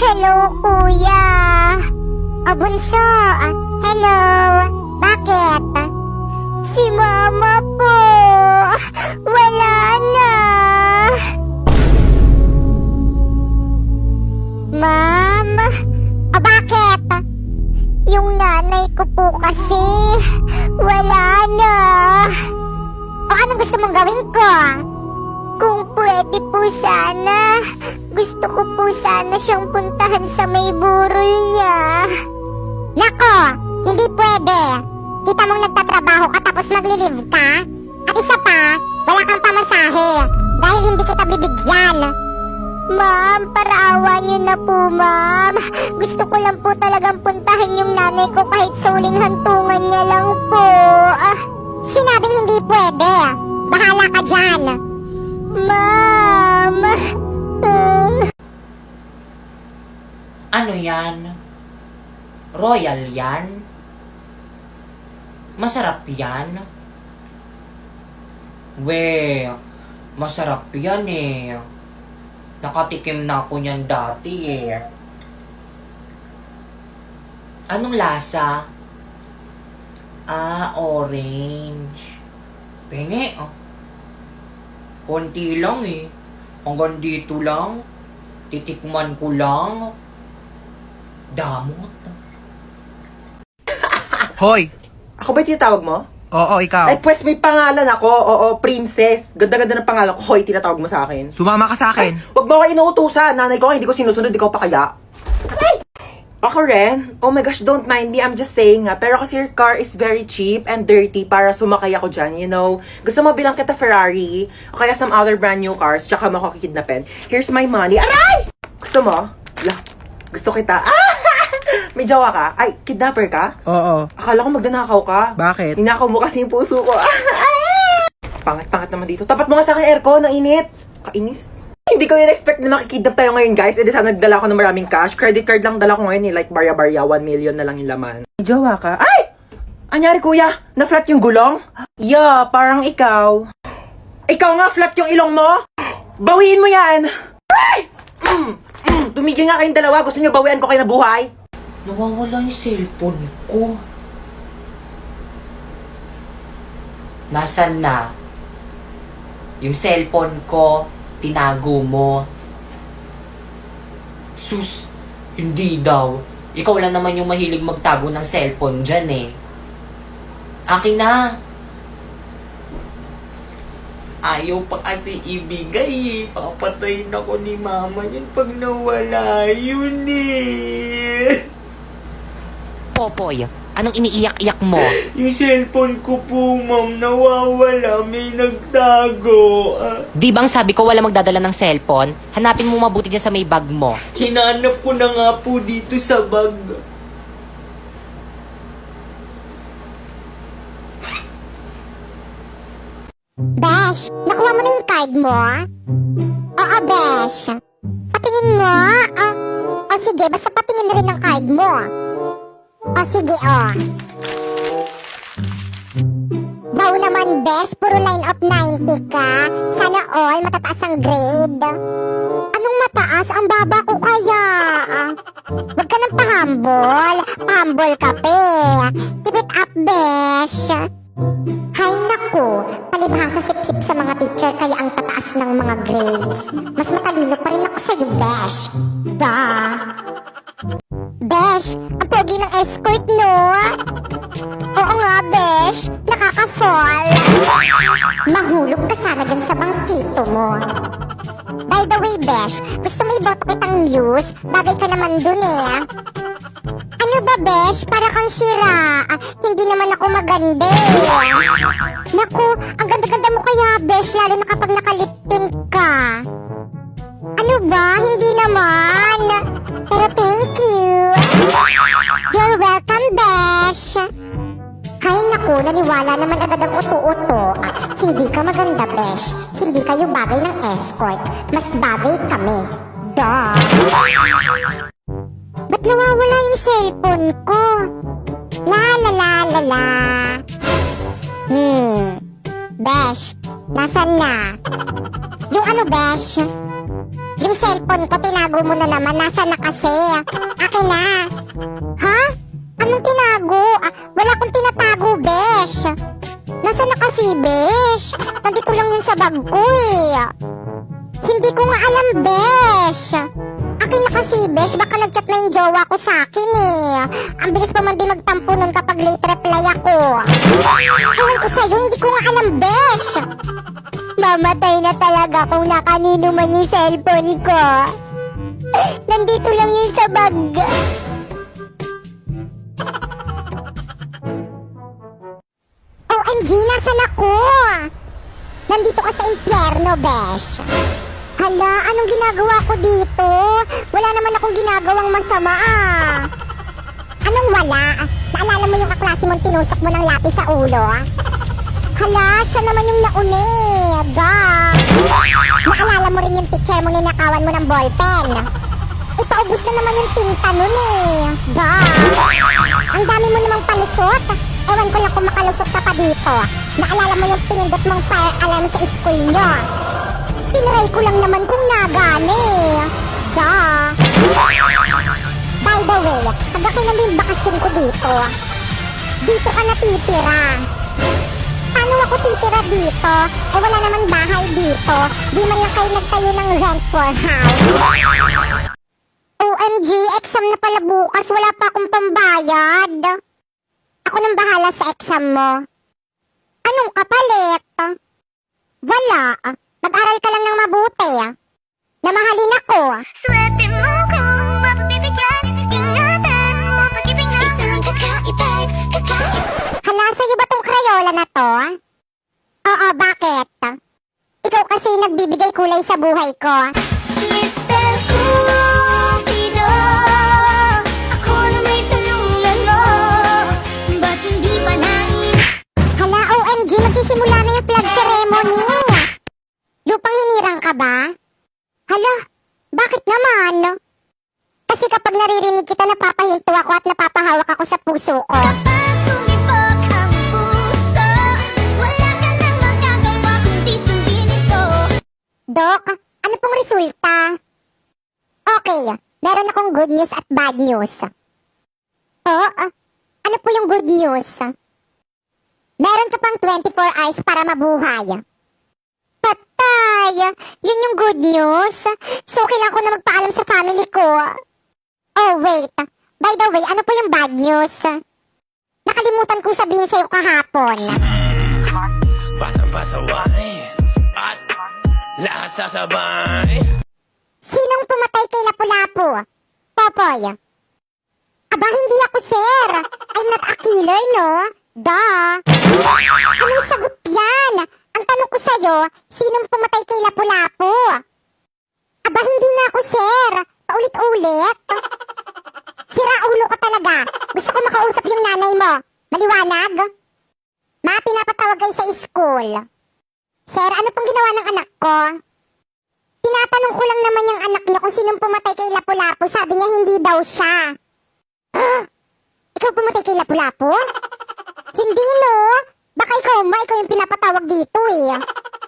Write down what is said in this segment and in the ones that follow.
Hello, kuya. Bunso. Hello. Bakit? Si mama po. Wala na. Ma'am? Bakit? Yung nanay ko po kasi wala na. O anong gusto mong gawin ko? Kung pwede po sana, gusto ko po sana siyang puntahan sa may burol niya. Nako, hindi pwede. Kita mong nagtatrabaho ka tapos maglilive ka? At isa pa, wala kang pamasahe dahil hindi kita bibigyan. Ma'am, paraawa niyo na po, ma'am. Gusto ko lang po talagang puntahan yung nanay ko kahit sa huling hantungan niya lang po. Sinabing hindi pwede. Bahala ka dyan. Ma'am. Ano yan? Royal yan? Masarap yan? We, masarap yan eh. Nakatikim na ako niyan dati eh. Anong lasa? Orange. Penge, konti lang eh. Hanggang dito lang. Titikman ko lang. Damot. Hoy! Ako ba yung tinatawag mo? Oo, ikaw. Ay, pues may pangalan ako. Oo, princess. Ganda-ganda ng pangalan ko. Hoy, tinatawag mo sa akin. Sumama ka sa akin. Wag mo ako inuutusan. Nanay ko, hindi ko sinusunod. Ikaw pa kaya? Ay! Ako rin? Oh my gosh, don't mind me. I'm just saying pero kasi your car is very cheap and dirty para sumakay ako dyan, you know. Gusto mo bilang kita Ferrari o kaya some other brand new cars tsaka makakikidnapin. Here's my money. Aray! Gusto mo? Gusto kita. May jowa ka? Ay, kidnapper ka? Oo. Akala ko magdanakaw ka. Bakit? Ninakaw mo kasi yung puso ko. Pangat-pangat naman dito. Tapat mo nga sa akin aircon, ang init. Kainis. Hindi ko in-expect na makikidnap tayo ngayon, guys. E di sana nagdala ko ng maraming cash. Credit card lang dala ko ngayon eh. Like barya-barya, 1 million na lang yung laman. May jowa ka? Ay! Anyari kuya? Na-flat yung gulong? Yeah, parang ikaw. Ikaw nga, flat yung ilong mo? Bawiin mo yan! Ay! Tumigil nga kayong dalawa. Gusto nyo bawian ko kayo na buhay? Nawawala yung cellphone ko. Nasaan na? Yung cellphone ko, tinago mo. Sus, hindi daw. Ikaw lang naman yung mahilig magtago ng cellphone dyan eh. Akin na. Ayaw pa kasi ibigay eh. Papatayin ako ni mama yun pag nawala yun eh. Popoy, anong iniiyak-iyak mo? Yung cellphone ko po, ma'am, nawawala. May nagtago. Di bang sabi ko wala magdadala ng cellphone? Hanapin mo mabuti dyan sa may bag mo. Hinanap ko na nga po dito sa bag. Besh, nakuha mo na yung card mo? Oo, Besh. Patingin mo? O sige, basta patingin na rin ng card mo. O sige, Wow naman, Besh, puro line up 90 ka. Sana all matataas ang grade. Anong mataas? Ang baba ko kaya. Huwag ka nang pahambol. Pahambol ka pe. Keep it up, Besh. Hay naku, palibhasa sip-sip sa mga teacher kaya ang tataas ng mga grades. Mas matalino pa rin ako sa'yo, Besh. Besh, ang pogi ng escort, no? Oo nga, Besh. Nakaka-fall. Mahulog ka sana dyan sa bangkito mo. By the way, Besh, gusto mo iboto kitang muse? Bagay ka naman dun eh. Ano ba, Besh? Para kang sira. Hindi naman ako maganda eh. Naku, ang ganda-ganda mo kaya, Besh, lalo na kapag nakalipin ka. Ano ba? Hindi naman. Pero thank you. You're welcome, Besh. Hay naku, naniwala naman agad ang uto-uto. Hindi ka maganda, Besh. Hindi kayo bagay ng escort. Mas bagay kami. Duh. Ba't nawawala yung cellphone ko? La la la la la. Besh, nasan na? Yung ano, Besh? Yung cellphone ko, tinago mo na naman. Nasa na kasi? Akin na. Ha? Anong tinago? Wala akong tinatago, besh. Nasa na kasi, besh? Nandito lang yun sa bag ko eh. Hindi ko nga alam, besh. Akin na kasi, besh. Baka nag-chat na yung jowa ko sa akin eh. Ang bilis pa man din magtampo nun kapag late reply ako. Ewan ko sa'yo, hindi ko nga alam, besh. Mamatay na talaga kung nakanino man yung cellphone ko. Nandito lang yun sa bag. OMG, nasan ako? Nandito ka sa impyerno, besh. Hala, anong ginagawa ko dito? Wala naman akong ginagawang masama ah. Anong wala? Naalala mo yung kaklase mong tinusok mo ng lapis sa ulo? Hala, siya naman yung nauna eh. Naalala mo rin yung picture mo ninakawan mo ng ballpen. Ipaubos na naman yung tinta nun eh. Ang dami mo namang palusot. Ewan ko lang kung makalusot ka pa dito. Naalala mo yung pinindot mong fire alarm sa school nyo. Tinry ko lang naman kung nagani. By the way, tagakilan mo yung bakasyon ko dito. Dito ka natitira. Paano ako titira dito? Eh wala namang bahay dito. Di man lang kayo nagtayo ng rent for house. OMG, exam na pala bukas. Wala pa akong pambayad. Ako nang bahala sa exam mo. Anong kapalit? Wala. Mag-aral ka lang ng mabuti. Namahalin ako. Swerte mo kung mapagbibigyan. Ingatan mo pag-ibig na isang kakaibig. Hala, sa'yo ba tong Crayola na to? Oo, bakit? Ikaw kasi nagbibigay kulay sa buhay ko. Mr. Cupido, ako na may tulungan mo. Ba't hindi pa Hala, OMG, magsisimula na yung flag ceremony. Lupang hinirang ka ba? Hala, bakit naman? Kasi kapag naririnig kita, napapahinto ako at napapahawak ako sa puso ko. Kapag tumibok ang puso, wala ka nang magagawa kundi sundin ito. Dok, ano pong resulta? Okay, meron akong good news at bad news. Oh, ano po yung good news? Meron ka pang 24 hours para mabuhay. Patay! Yun yung good news. So, kailangan ko na magpaalam sa family ko. Oh, wait. By the way, ano po yung bad news? Nakalimutan kong sabihin sa'yo kahapon. Batang pasaway at lahat sasabay. Sinong pumatay kay Lapu-Lapu? Popoy. Aba, hindi ako, sir. I'm not a killer, no? Anong sagot yan? Ang tanong ko sa'yo, sinong pumatay kay Lapu-Lapu? Aba, hindi na ako, sir. Paulit-ulit. Sira ulo ka talaga. Gusto ko makausap yung nanay mo. Maliwanag? Ma, pinapatawag kayo sa school. Sir, ano pong ginawa ng anak ko? Tinatanong ko lang naman yung anak niya kung sinong pumatay kay Lapu-Lapu. Sabi niya hindi daw siya. Ikaw pumatay kay Lapu-Lapu? Hindi, no? Baka ikaw yung pinapatawag dito eh.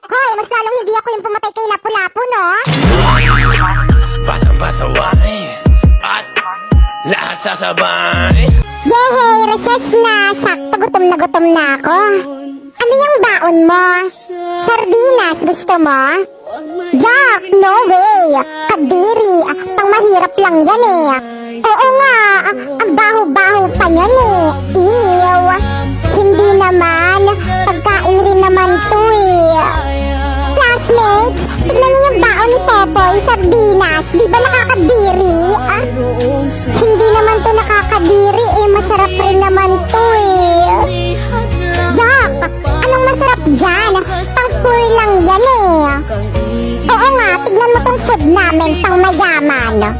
Hoy, mas lalong hindi ako yung pumatay kay Lapu-Lapu, no? Batang pasaway at lahat sasabay. Yehey, recess na. Sakto, gutom na ako. Ano yung baon mo? Sardinas, gusto mo? Jack, no way. Kadiri, pang mahirap lang yan eh. Oo nga, ang baho-baho pa yan eh. Ew. Hindi naman, pagkain rin naman to eh. Classmates, tignan niyo yung baon ni Popoy, sardinas. Di ba nakakadiri? Hindi naman to nakakadiri eh, masarap rin naman to eh. Jack, anong masarap dyan? Pang poor lang yan eh. Oo nga, tignan mo tong food namin, pang mayaman.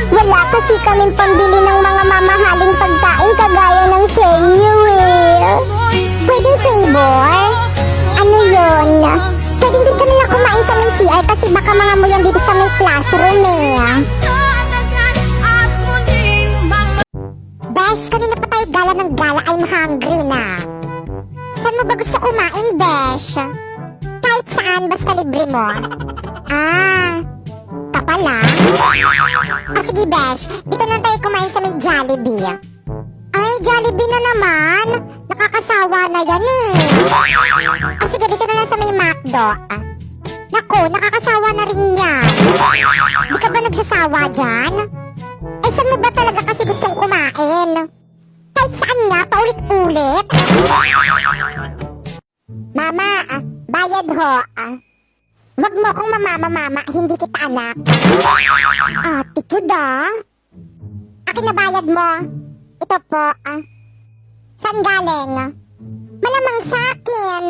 Wala kasi kaming pambili ng mga mamahaling pagkain kagaya ng sa inyo eh. Pwedeng favor? Ano yun? Pwedeng din kami lang kumain sa may CR kasi baka mga mo yan dito sa may classroom eh. Besh, kanina pa tayo gala ng gala, I'm hungry na. Saan mo ba gusto kumain, Besh? Kahit saan, basta libre mo. pala. Sige, Besh. Dito na tayo kumain sa may Jollibee. Ay, Jollibee na naman. Nakakasawa na yan eh. Sige, dito na lang sa may McDo. Naku, nakakasawa na rin yan. Di ka ba nagsasawa dyan? Eh, saan mo ba talaga kasi gustong kumain? Kahit saan nga, paulit-ulit. Mama, bayad ho. Wag mo akong mama, hindi kita anak. Attitude Akin na bayad mo. Ito po. Saan galing? Malamang sa akin.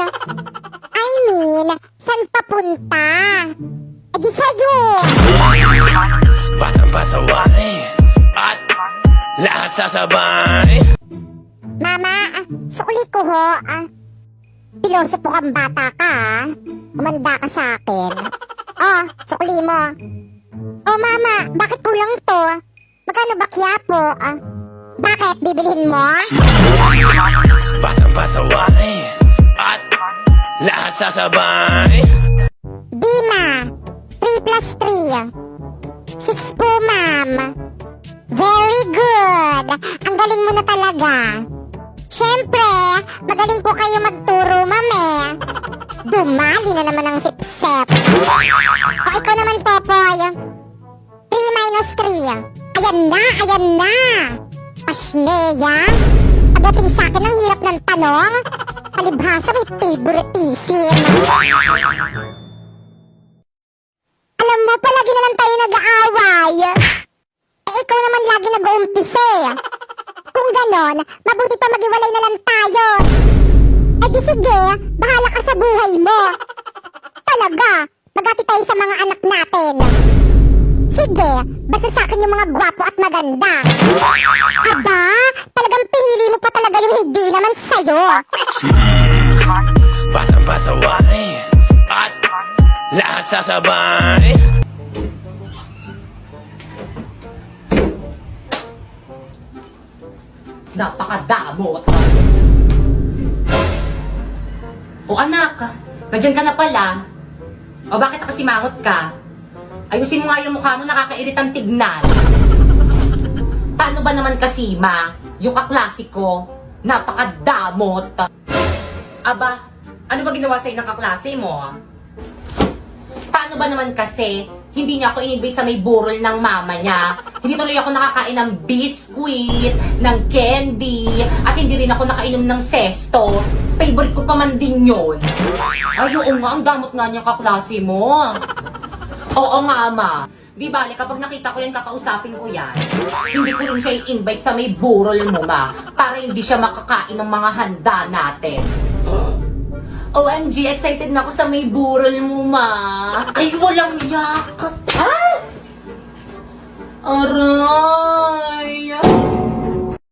I mean, saan papunta? Eh di sa'yo. Batang pasaway at lahat sasabay. Mama, sukli ko ho. Piloso po kang bata ka, Umanda ka sa akin. Sukli mo. Mama, bakit kulang to? Magkano ba kya po? Bakit? Bibilhin mo? Batang pasaway at lahat sasabay. Bima, 3 plus 3. 6 po, ma'am. Very good. Ang galing mo na talaga. Siyempre, magaling po kayo magturo, ma'am eh. Dumali na naman ang sipsep. O ikaw naman, Popoy. 3 minus 3. Ayan na. Pasneya. Pagdating sa akin, ang hirap ng tanong. Palibhasa may favoritism. Alam mo, palagi na lang tayo nag-aaway. Ikaw naman lagi nag-uumpise. Kung ganon, mabuti pa maghiwalay na lang tayo. Di sige, bahala ka sa buhay mo. Talaga, magati tayo sa mga anak natin. Sige, basta sa akin yung mga gwapo at maganda. Aba, talagang pinili mo pa talaga yung hindi naman sa'yo. Batang pasaway at lahat sasabay. Napakadamot. O anak, nandiyan ka na pala. O bakit nakasimangot ka? Ayusin mo nga yung mukha mo, nakakairitang tignan. Paano ba naman kasi, ma? Yung kaklasiko, napakadamot. Aba, ano ba ginawa sa'yo ng kaklase mo? Paano ba naman kasi, hindi niya ako in-invite sa may burol ng mama niya. Hindi tuloy ako nakakain ng biskuit, ng candy, at hindi rin ako nakainom ng sesto. Favorite ko pa man din yun. Ay, oo nga, ang damot nga niyang kaklase mo. Oo nga, ama. Di bale, kapag nakita ko yan, kakausapin ko yan. Hindi ko rin siya i-invite sa may burol mo, ma. Para hindi siya makakain ng mga handa natin. OMG, excited na ako sa may burol mo, ma. Ay, walang yak. Ah!